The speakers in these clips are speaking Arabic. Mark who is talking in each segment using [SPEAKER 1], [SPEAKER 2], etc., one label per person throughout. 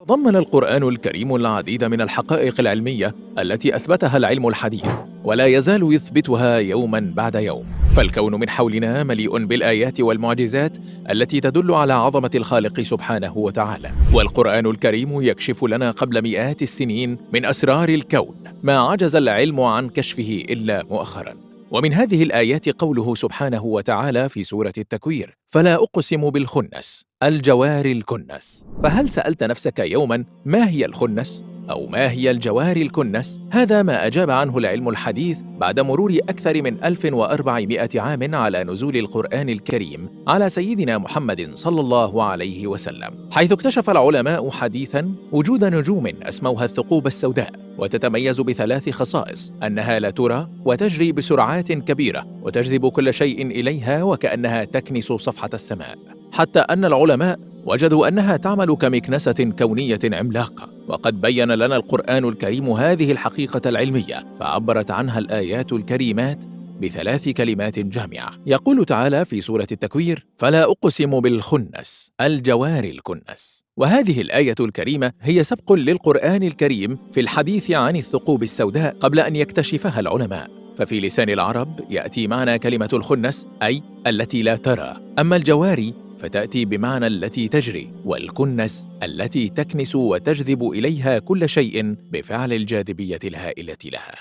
[SPEAKER 1] ضمن القرآن الكريم العديد من الحقائق العلمية التي أثبتها العلم الحديث ولا يزال يثبتها يوماً بعد يوم. فالكون من حولنا مليء بالآيات والمعجزات التي تدل على عظمة الخالق سبحانه وتعالى، والقرآن الكريم يكشف لنا قبل مئات السنين من أسرار الكون ما عجز العلم عن كشفه إلا مؤخراً. ومن هذه الآيات قوله سبحانه وتعالى في سورة التكوير: فلا أقسم بالخنس، الجوار الكنس. فهل سألت نفسك يوماً ما هي الخنس؟ أو ما هي الجوار الكنس؟ هذا ما أجاب عنه العلم الحديث بعد مرور أكثر من 1400 عام على نزول القرآن الكريم على سيدنا محمد صلى الله عليه وسلم، حيث اكتشف العلماء حديثاً وجود نجوم أسموها الثقوب السوداء، وتتميز بثلاث خصائص: أنها لا ترى، وتجري بسرعات كبيرة، وتجذب كل شيء إليها وكأنها تكنس صفحة السماء، حتى أن العلماء وجدوا أنها تعمل كمكنسة كونية عملاقة. وقد بيّن لنا القرآن الكريم هذه الحقيقة العلمية، فعبرت عنها الآيات الكريمات بثلاث كلمات جامعة. يقول تعالى في سورة التكوير: فلا أقسم بالخنس، الجوار الكنس. وهذه الآية الكريمة هي سبق للقرآن الكريم في الحديث عن الثقوب السوداء قبل أن يكتشفها العلماء. ففي لسان العرب يأتي معنى كلمة الخنس أي التي لا ترى، أما الجواري فتأتي بمعنى التي تجري، والكنس التي تكنس وتجذب إليها كل شيء بفعل الجاذبية الهائلة لها.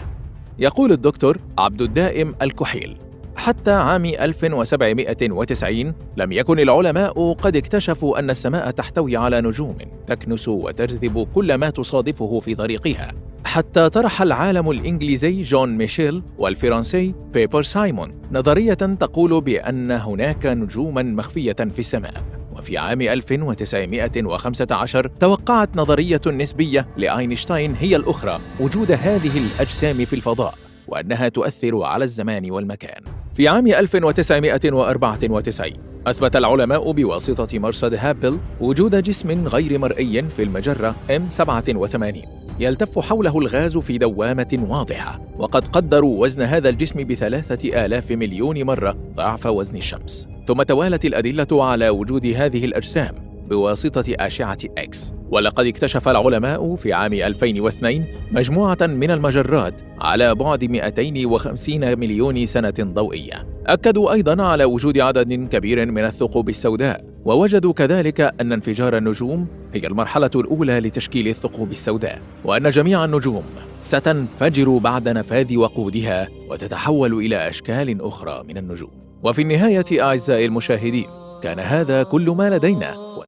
[SPEAKER 1] يقول الدكتور عبد الدائم الكحيل: حتى عام 1790 لم يكن العلماء قد اكتشفوا أن السماء تحتوي على نجوم تكنس وتجذب كل ما تصادفه في طريقها، حتى طرح العالم الإنجليزي جون ميشيل والفرنسي بيبر سايمون نظرية تقول بأن هناك نجوما مخفية في السماء. وفي عام 1915 توقعت نظرية النسبية لأينشتاين هي الأخرى وجود هذه الأجسام في الفضاء، وأنها تؤثر على الزمان والمكان. في عام 1994 أثبت العلماء بواسطة مرصد هابل وجود جسم غير مرئي في المجرة M87 يلتف حوله الغاز في دوامة واضحة، وقد قدروا وزن هذا الجسم ب3,000 مليون مرة ضعف وزن الشمس. ثم توالت الأدلة على وجود هذه الأجسام بواسطة أشعة إكس، ولقد اكتشف العلماء في عام 2002 مجموعة من المجرات على بعد 250 مليون سنة ضوئية. أكدوا أيضاً على وجود عدد كبير من الثقوب السوداء، ووجدوا كذلك أن انفجار النجوم هي المرحلة الأولى لتشكيل الثقوب السوداء، وأن جميع النجوم ستنفجر بعد نفاذ وقودها وتتحول إلى أشكال أخرى من النجوم. وفي النهاية أعزائي المشاهدين، كان هذا كل ما لدينا.